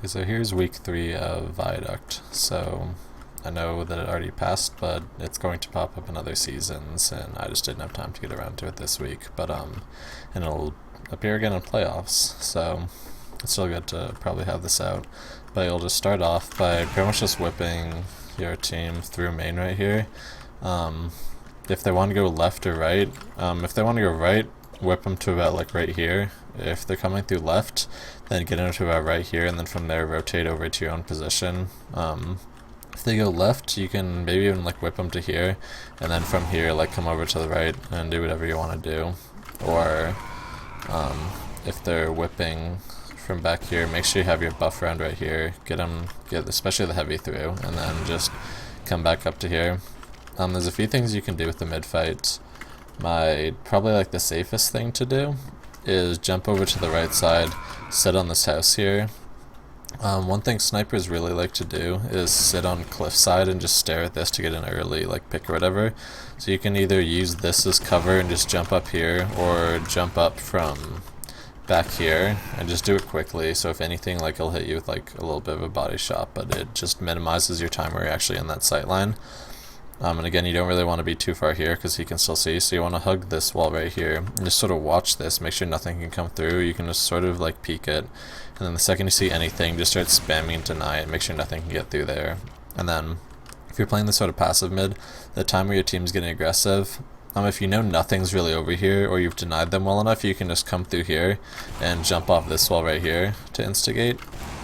So here's week 3 of Viaduct. So I know that it already passed, but it's going to pop up in other seasons, and I just didn't have time to get around to it this week. And it'll appear again in playoffs. So it's still good to probably have this out. But you'll just start off by pretty much just whipping your team through main right here. If they want to go left or right, if they want to go right, whip them to about like right here. If they're coming through left, then get them to about right here, and then from there rotate over to your own position. If they go left, you can maybe even like whip them to here, and then from here like come over to the right and do whatever you want to do. Or if they're whipping from back here, make sure you have your buff round right here. Get especially the heavy through, and then just come back up to here. There's a few things you can do with the mid fight. Probably like the safest thing to do is jump over to the right side, sit on this house here. One thing snipers really like to do is sit on cliffside and just stare at this to get an early like pick or whatever. So you can either use this as cover and just jump up here, or jump up from back here and just do it quickly. So if anything, like it'll hit you with like a little bit of a body shot, but it just minimizes your time where you're actually in that sight line. And again, you don't really want to be too far here because he can still see, so you want to hug this wall right here and just sort of watch this, make sure nothing can come through. You can just sort of like peek it, and then the second you see anything, just start spamming and deny it, make sure nothing can get through there. And then if you're playing this sort of passive mid, the time where your team's getting aggressive, if you know nothing's really over here or you've denied them well enough, you can just come through here and jump off this wall right here to instigate.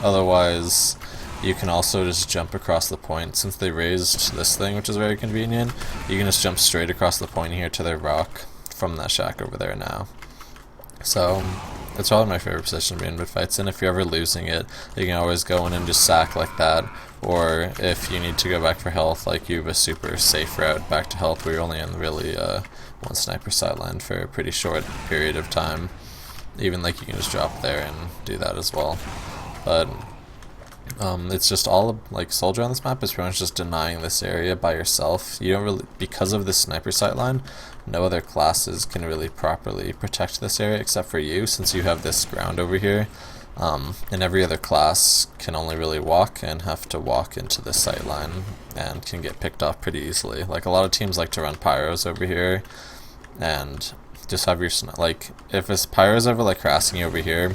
Otherwise, you can also just jump across the point. Since they raised this thing, which is very convenient, you can just jump straight across the point here to their rock from that shack over there now. So it's probably my favorite position to be in mid fights, and if you're ever losing it, you can always go in and just sack like that. Or if you need to go back for health, like you have a super safe route back to health where you're only in really one sniper sideline for a pretty short period of time. Even like you can just drop there and do that as well. But it's just all like soldier on this map is pretty much just denying this area by yourself. You don't really, because of this sniper sight line, no other classes can really properly protect this area except for you, since you have this ground over here. And every other class can only really walk and have to walk into the sight line and can get picked off pretty easily. Like a lot of teams like to run pyros over here and just have your like if this pyro's ever like harassing you over here,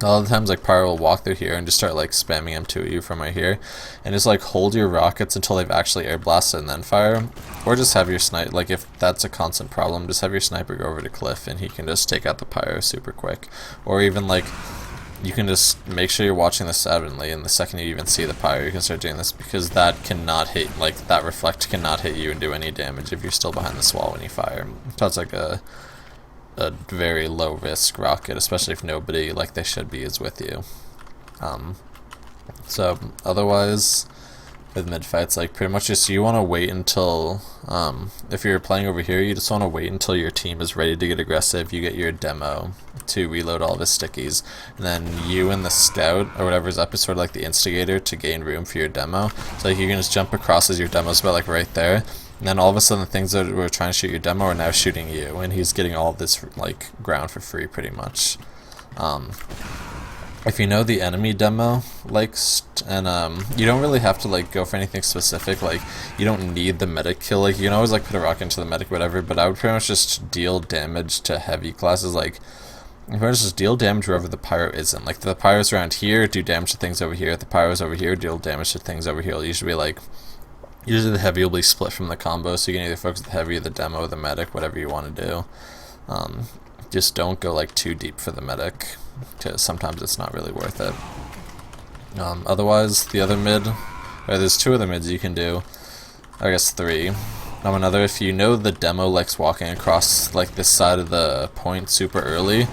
a lot of the times like pyro will walk through here and just start like spamming M2 at you from right here, and just like hold your rockets until they've actually air blasted and then fire. Or just have your sniper, like if that's a constant problem, just have your sniper go over to cliff and he can just take out the pyro super quick. Or even like you can just make sure you're watching this evenly, and the second you even see the pyro you can start doing this, because that cannot hit, like that reflect cannot hit you and do any damage if you're still behind this wall when you fire. So it's like a very low risk rocket, especially if nobody like they should be is with you. So otherwise with mid fights, like pretty much just you want to wait until if you're playing over here, you just want to wait until your team is ready to get aggressive. You get your demo to reload all of his stickies, and then you and the scout or whatever's up is sort of like the instigator to gain room for your demo. So like you can just jump across as your demo's about like right there, and then all of a sudden the things that were trying to shoot your demo are now shooting you, and he's getting all this like ground for free pretty much. If you know the enemy demo likes, and you don't really have to like go for anything specific, like you don't need the medic kill, like you can always like put a rocket into the medic whatever, but I would pretty much just deal damage to heavy classes. Like if I just deal damage wherever the pyro isn't, like the pyro's around here, do damage to things over here, if the pyro's over here, deal damage to things over here. It'll usually be like, usually the heavy will be split from the combo, so you can either focus the heavy, the demo, the medic, whatever you want to do. Just don't go like too deep for the medic, because sometimes it's not really worth it. Otherwise, the other mid, or there's two other mids you can do, I guess three. Another, if you know the demo likes walking across like this side of the point super early,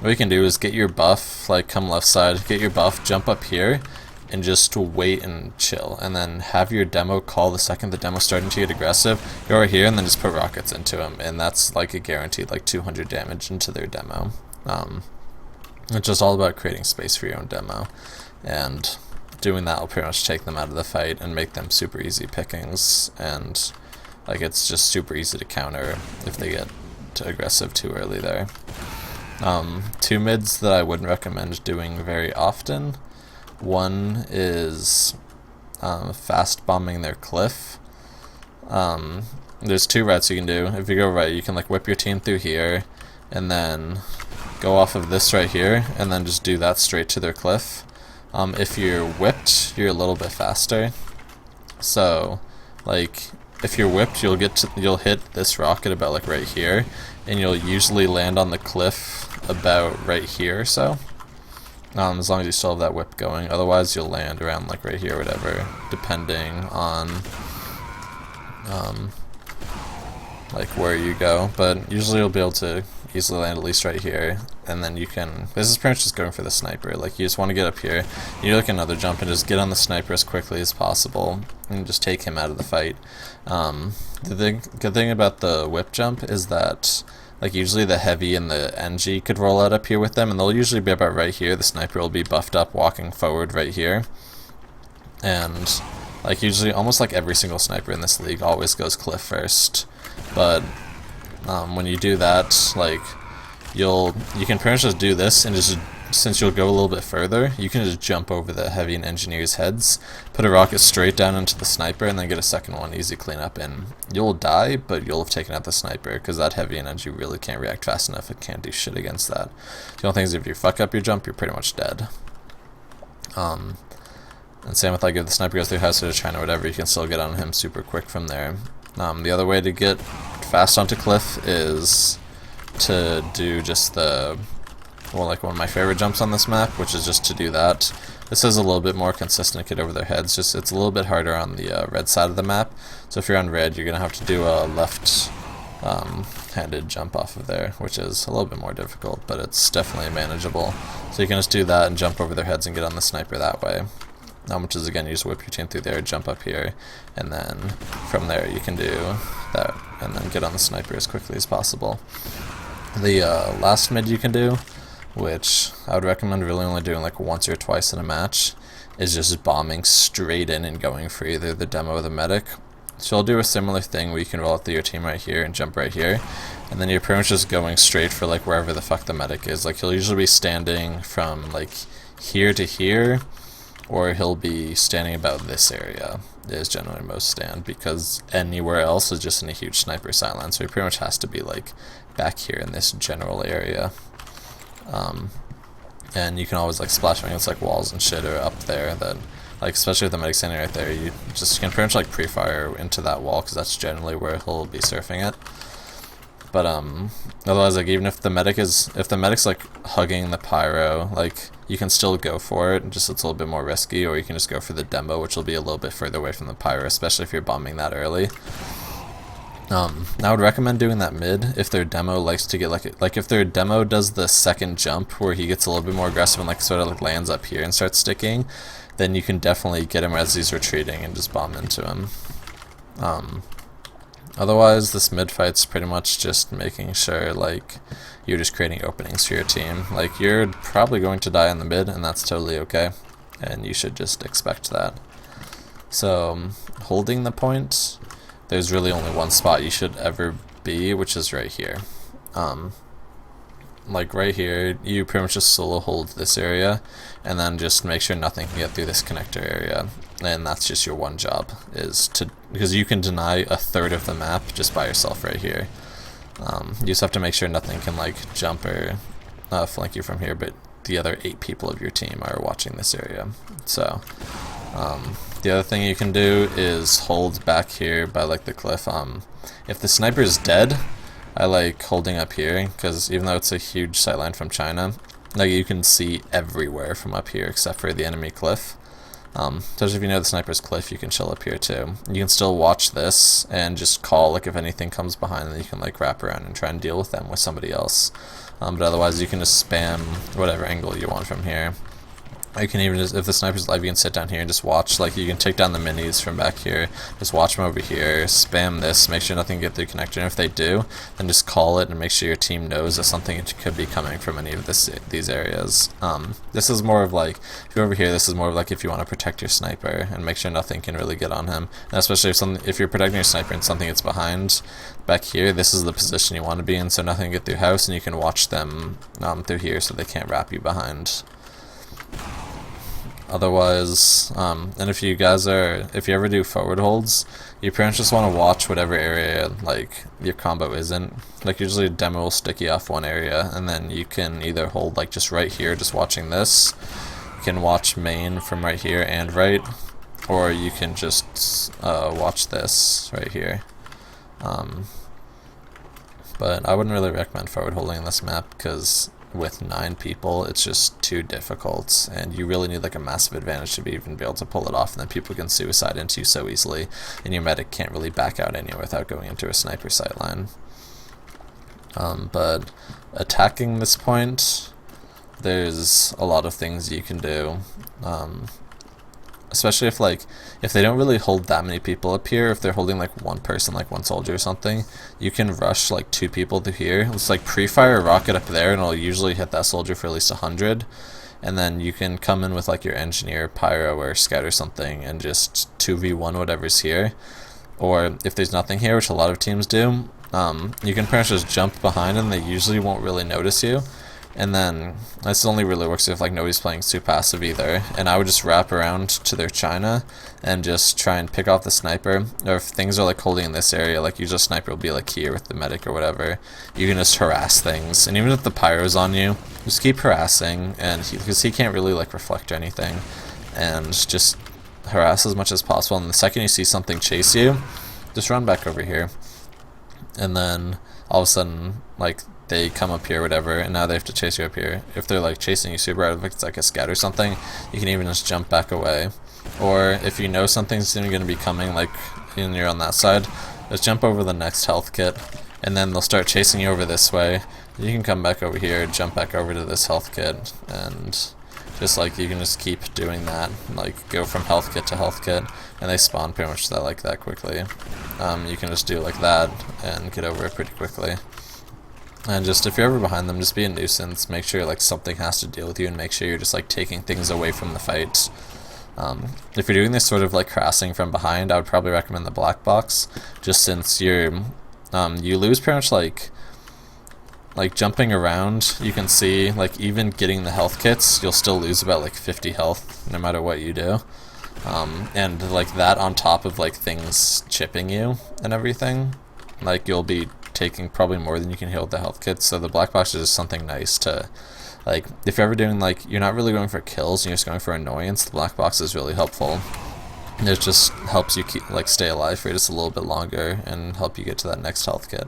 what you can do is get your buff, like come left side, get your buff, jump up here, and just wait and chill, and then have your demo call the second the demo's starting to get aggressive. Go over here and then just put rockets into him, and that's like a guaranteed like 200 damage into their demo. It's just all about creating space for your own demo, and doing that will pretty much take them out of the fight and make them super easy pickings, and like it's just super easy to counter if they get too aggressive too early there. Two mids that I wouldn't recommend doing very often. One is fast bombing their cliff. There's two routes you can do. If you go right, you can like whip your team through here, and then go off of this right here, and then just do that straight to their cliff. If you're whipped, you're a little bit faster. So, like, if you're whipped, you'll hit this rocket about like right here, and you'll usually land on the cliff about right here or so. As long as you still have that whip going. Otherwise, you'll land around like right here, or whatever, depending on like where you go. But usually you'll be able to easily land at least right here, and then you can. This is pretty much just going for the sniper. Like, you just want to get up here, you do like another jump, and just get on the sniper as quickly as possible, and just take him out of the fight. The good thing about the whip jump is that, like, usually the heavy and the NG could roll out up here with them, and they'll usually be about right here. The sniper will be buffed up walking forward right here. And, like, usually almost like every single sniper in this league always goes cliff first. But when you do that, like, you can pretty much just do this, and just, since you'll go a little bit further, you can just jump over the heavy and engineers' heads, put a rocket straight down into the sniper, and then get a second one, easy cleanup, and you'll die, but you'll have taken out the sniper, because that heavy and NG really can't react fast enough. It can't do shit against that. The only thing is, if you fuck up your jump, you're pretty much dead. And same with, like, if the sniper goes through house or China or whatever, you can still get on him super quick from there. The other way to get fast onto cliff is to do just like one of my favorite jumps on this map, which is just to do that. This is a little bit more consistent to get over their heads, just it's a little bit harder on the red side of the map. So if you're on red, you're going to have to do a left-handed jump off of there, which is a little bit more difficult, but it's definitely manageable. So you can just do that and jump over their heads and get on the sniper that way. Which is, again, you just whip your team through there, jump up here, and then from there you can do that, and then get on the sniper as quickly as possible. The last mid you can do, which I would recommend really only doing like once or twice in a match, is just bombing straight in and going for either the demo or the medic. So I'll do a similar thing where you can roll out through your team right here and jump right here, and then you're pretty much just going straight for like wherever the fuck the medic is. Like, he'll usually be standing from like here to here, or he'll be standing about this area is generally most stand, because anywhere else is just in a huge sniper silence, so he pretty much has to be like back here in this general area. And you can always like splash against like walls and shit or up there, that like, especially with the medic standing right there, you can pretty much like pre-fire into that wall, because that's generally where he'll be surfing it. But otherwise, like, even if the medic's like hugging the pyro, like, you can still go for it, just it's a little bit more risky, or you can just go for the demo, which will be a little bit further away from the pyro, especially if you're bombing that early. I would recommend doing that mid if their demo likes to get like if their demo does the second jump where he gets a little bit more aggressive and like sort of like lands up here and starts sticking, then you can definitely get him as he's retreating and just bomb into him. Otherwise, this mid fight's pretty much just making sure like you're just creating openings for your team. Like, you're probably going to die in the mid, and that's totally okay, and you should just expect that. So holding the point, there's really only one spot you should ever be, which is right here. Like right here, you pretty much just solo hold this area, and then just make sure nothing can get through this connector area. And that's just your one job, because you can deny a third of the map just by yourself right here. You just have to make sure nothing can like jump or flank you from here, but the other 8 people of your team are watching this area. So the other thing you can do is hold back here by like the cliff. If the sniper is dead, I like holding up here, because even though it's a huge sightline from China, like, you can see everywhere from up here except for the enemy cliff. Especially if you know the sniper's cliff, you can chill up here too. You can still watch this and just call, like, if anything comes behind, then you can like wrap around and try and deal with them with somebody else. But otherwise you can just spam whatever angle you want from here. You can even just, if the sniper's live, you can sit down here and just watch. Like, you can take down the minis from back here, just watch them over here, spam this, make sure nothing get through connector, and if they do, then just call it and make sure your team knows that something could be coming from any of these areas. This is more of like, if you're over here, this is more of like if you want to protect your sniper and make sure nothing can really get on him. And especially if you're protecting your sniper and something gets behind back here, this is the position you want to be in, so nothing can get through house, and you can watch them through here so they can't wrap you behind. Otherwise, and if you ever do forward holds, you pretty much just want to watch whatever area like your combo isn't. Like, usually a demo will stick you off one area, and then you can either hold like just right here, just watching this. You can watch main from right here and right, or you can just watch this right here. But I wouldn't really recommend forward holding in this map, because with 9 people, it's just too difficult, and you really need like a massive advantage to even be able to pull it off, and then people can suicide into you so easily, and your medic can't really back out anywhere without going into a sniper sight line. But attacking this point, there's a lot of things you can do. Especially if they don't really hold that many people up here, if they're holding like one person, like one soldier or something, you can rush like 2 people through here. It's like pre-fire a rocket up there, and it'll usually hit that soldier for at least 100, and then you can come in with like your engineer, pyro, or scout or something, and just 2v1 whatever's here. Or if there's nothing here, which a lot of teams do, you can pretty much just jump behind, and they usually won't really notice you. And then this only really works if like nobody's playing too passive either. And I would just wrap around to their China and just try and pick off the sniper. Or if things are like holding in this area, like usually a sniper will be like here with the medic or whatever, you can just harass things. And even if the pyro's on you, just keep harassing, and because he can't really like reflect or anything, and just harass as much as possible. And the second you see something chase you, just run back over here. And then all of a sudden, like, they come up here, whatever, and now they have to chase you up here. If they're like chasing you super hard, if it's like a scout or something, you can even just jump back away. Or if you know something's going to be coming, like, and you're on that side, just jump over the next health kit, and then they'll start chasing you over this way. You can come back over here, jump back over to this health kit, and just like you can just keep doing that, like go from health kit to health kit, and they spawn pretty much that quickly. You can just do like that and get over it pretty quickly. And just if you're ever behind them, just be a nuisance. Make sure like something has to deal with you, and make sure you're just like taking things away from the fight. If you're doing this sort of like harassing from behind, I would probably recommend the black box, just since you lose pretty much like jumping around. You can see like even getting the health kits, you'll still lose about like 50 health no matter what you do. And like that on top of like things chipping you and everything, like you'll be taking probably more than you can heal with the health kits. So the black box is just something nice to, like, if you're ever doing like, you're not really going for kills and you're just going for annoyance, the black box is really helpful. And it just helps you keep like stay alive for just a little bit longer and help you get to that next health kit.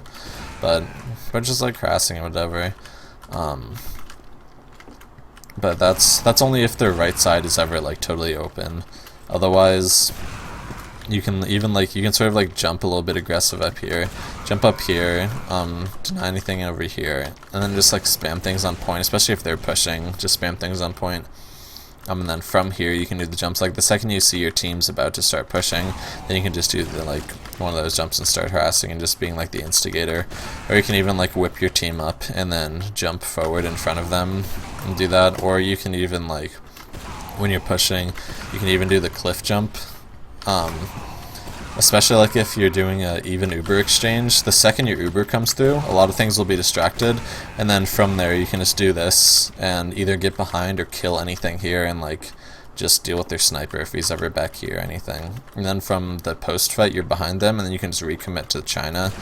But just like harassing and whatever. But that's only if their right side is ever like totally open. Otherwise, you can even like, you can sort of like jump a little bit aggressive up here, jump up here, deny anything over here, and then just like spam things on point, especially if they're pushing, just spam things on point. And then from here you can do the jumps. Like the second you see your team's about to start pushing, then you can just do the like one of those jumps and start harassing and just being like the instigator. Or you can even like whip your team up and then jump forward in front of them and do that. Or you can even like, when you're pushing, you can even do the cliff jump. Especially like if you're doing a even Uber exchange, the second your Uber comes through, a lot of things will be distracted, and then from there you can just do this and either get behind or kill anything here and like just deal with their sniper if he's ever back here or anything. And then from the post fight you're behind them, and then you can just recommit to China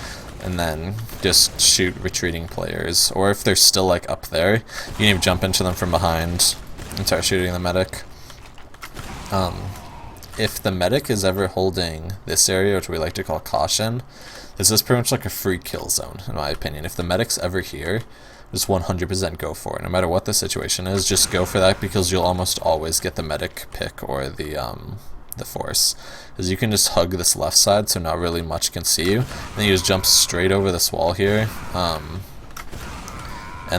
and then just shoot retreating players. Or if they're still like up there, you can even jump into them from behind and start shooting the medic. If the medic is ever holding this area, which we like to call caution, this is pretty much like a free kill zone, in my opinion. If the medic's ever here, just 100% go for it. No matter what the situation is, just go for that, because you'll almost always get the medic pick or the force. Because you can just hug this left side, so not really much can see you. And then you just jump straight over this wall here, and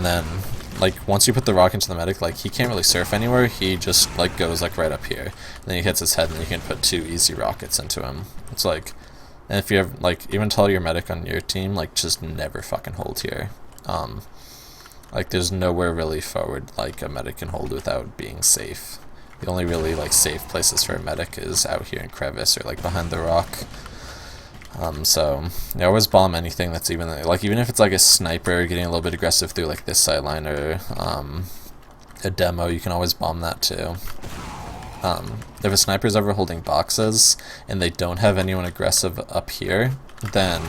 then like once you put the rock into the medic, like he can't really surf anywhere. He just like goes like right up here, and then he hits his head, and then you can put 2 easy rockets into him. It's like, and if you have like, even tell your medic on your team, like just never fucking hold here. Like there's nowhere really forward like a medic can hold without being safe. The only really like safe places for a medic is out here in crevice or like behind the rock. So you always bomb anything that's even like, even if it's like a sniper getting a little bit aggressive through like this sideline or a demo, you can always bomb that too. If a sniper's ever holding boxes and they don't have anyone aggressive up here, then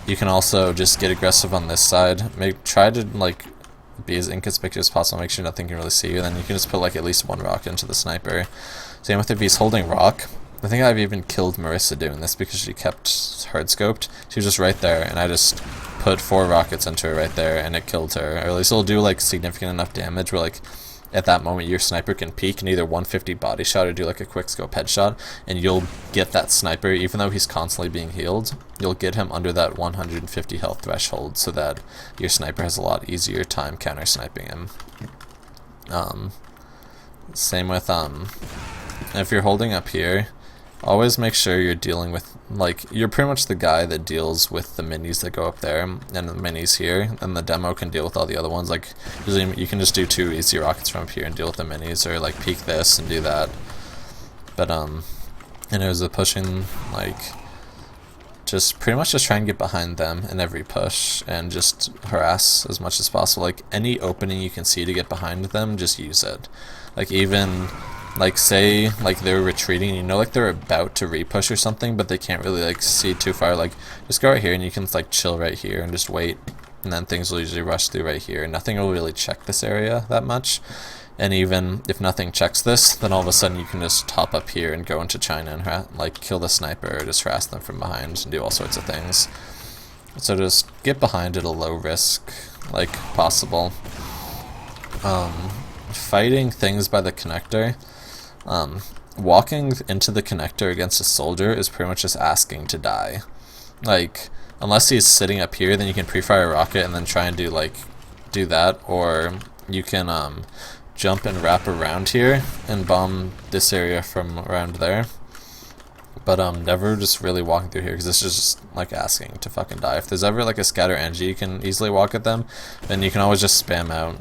you can also just get aggressive on this side. Try to like be as inconspicuous as possible, make sure nothing can really see you, and then you can just put like at least 1 rock into the sniper. Same with if he's holding rock. I think I've even killed Marissa doing this because she kept hard scoped. She was just right there, and I just put 4 rockets into her right there, and it killed her. Or at least it'll do like significant enough damage where like at that moment your sniper can peek and either 150 body shot or do like a quick scope headshot, and you'll get that sniper, even though he's constantly being healed, you'll get him under that 150 health threshold so that your sniper has a lot easier time counter sniping him. Same with if you're holding up here, always make sure you're dealing with, like, you're pretty much the guy that deals with the minis that go up there and the minis here, and the demo can deal with all the other ones. Like, usually you can just do 2 easy rockets from up here and deal with the minis, or like peek this and do that. But and it was a pushing, like, just pretty much just try and get behind them in every push and just harass as much as possible. Like, any opening you can see to get behind them, just use it. Like, even like say like they're retreating, you know, like they're about to repush or something, but they can't really like see too far, like just go right here and you can like chill right here and just wait, and then things will usually rush through right here. Nothing will really check this area that much, and even if nothing checks this, then all of a sudden you can just top up here and go into China and like kill the sniper or just harass them from behind and do all sorts of things. So just get behind at a low risk like possible. Fighting things by the connector, walking into the connector against a soldier is pretty much just asking to die. Like, unless he's sitting up here, then you can pre-fire a rocket and then try and do that, or you can jump and wrap around here and bomb this area from around there. But never just really walking through here, because this is just like asking to fucking die. If there's ever like a scatter NG, you can easily walk at them, then you can always just spam out.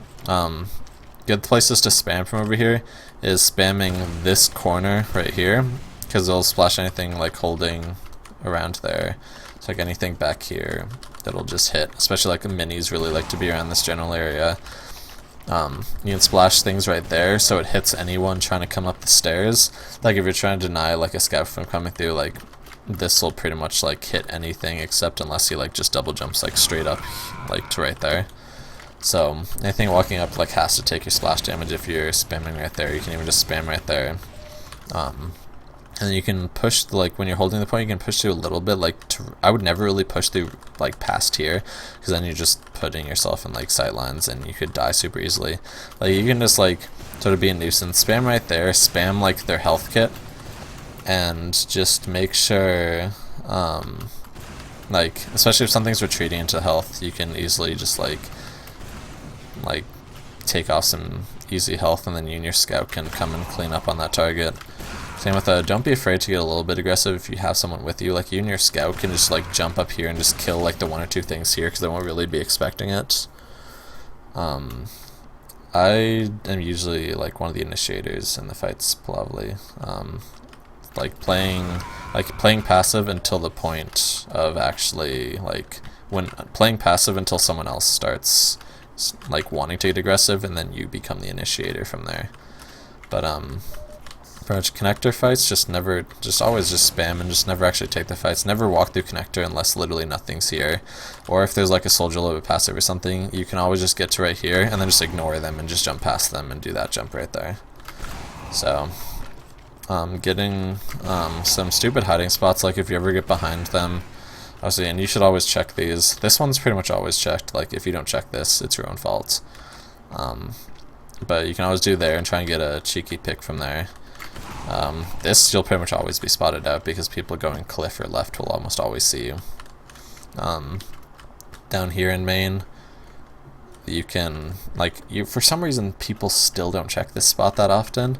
Good places to spam from over here is spamming this corner right here, because it'll splash anything like holding around there. So like anything back here that'll just hit, especially like the minis really like to be around this general area. You can splash things right there so it hits anyone trying to come up the stairs. Like if you're trying to deny like a scout from coming through, like this will pretty much like hit anything, except unless he like just double jumps like straight up like to right there. So anything walking up like has to take your splash damage. If you're spamming right there, you can even just spam right there. And you can push, like when you're holding the point, you can push through a little bit. Like I would never really push through like past here, because then you're just putting yourself in like sight lines and you could die super easily. Like you can just like sort of be a nuisance, spam right there, spam like their health kit, and just make sure like especially if something's retreating into health, you can easily just like take off some easy health, and then you and your scout can come and clean up on that target. Same with don't be afraid to get a little bit aggressive if you have someone with you. Like you and your scout can just like jump up here and just kill like the 1 or 2 things here, because they won't really be expecting it. I am usually like one of the initiators in the fights, probably. Like playing passive until the point of actually like playing passive until someone else starts like wanting to get aggressive, and then you become the initiator from there. But pretty much connector fights, just always just spam and just never actually take the fights. Never walk through connector unless literally nothing's here, or if there's like a soldier a little bit passive or something, you can always just get to right here and then just ignore them and just jump past them and do that jump right there. So getting some stupid hiding spots, like if you ever get behind them, obviously, and you should always check these. This one's pretty much always checked. Like if you don't check this, it's your own fault. But you can always do there and try and get a cheeky pick from there. This you'll pretty much always be spotted out, because people going cliff or left will almost always see you. Down here in main, you can, like, for some reason people still don't check this spot that often.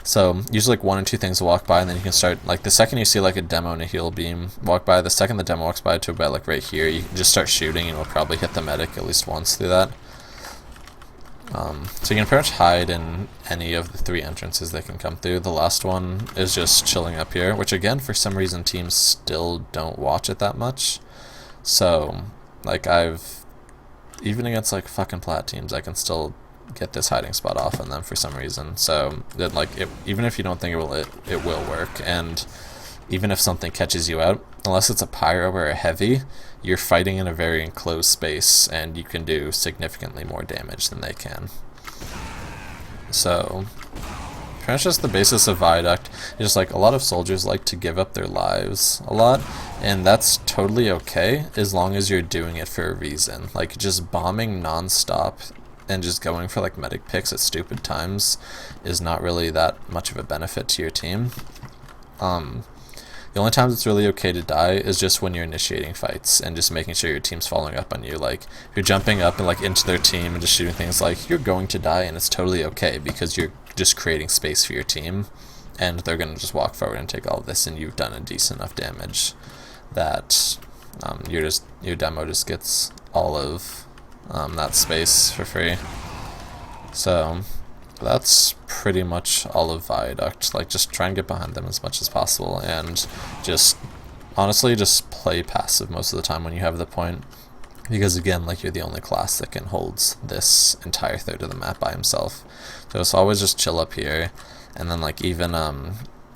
So usually like 1 or 2 things will walk by, and then you can start, like, the second you see like a demo and a heal beam walk by, the second the demo walks by to about like right here, you can just start shooting and it'll probably hit the medic at least once through that. So you can pretty much hide in any of the 3 entrances they can come through. The last one is just chilling up here, which again for some reason teams still don't watch it that much. So like even against like fucking plat teams, I can still get this hiding spot off on them for some reason. So that, like, even if you don't think it will work, and even if something catches you out, unless it's a pyro or a heavy, you're fighting in a very enclosed space and you can do significantly more damage than they can. So pretty much just the basis of Viaduct is just like a lot of soldiers like to give up their lives a lot, and that's totally okay as long as you're doing it for a reason. Like just bombing non-stop and just going for like medic picks at stupid times is not really that much of a benefit to your team. The only times it's really okay to die is just when you're initiating fights and just making sure your team's following up on you. Like if you're jumping up and like into their team and just shooting things, like you're going to die, and it's totally okay because you're just creating space for your team, and they're gonna just walk forward and take all of this, and you've done a decent enough damage that your demo just gets all of that space for free. So that's pretty much all of Viaduct. Like just try and get behind them as much as possible, and just honestly just play passive most of the time when you have the point, because again, like, you're the only class that can hold this entire third of the map by himself. So it's always just chill up here, and then like even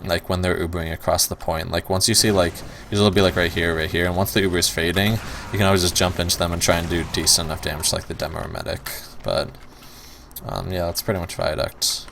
like when they're Ubering across the point, like once you see like usually it'll be like right here, and once the Uber is fading, you can always just jump into them and try and do decent enough damage like the demo or medic. But yeah, that's pretty much Viaduct.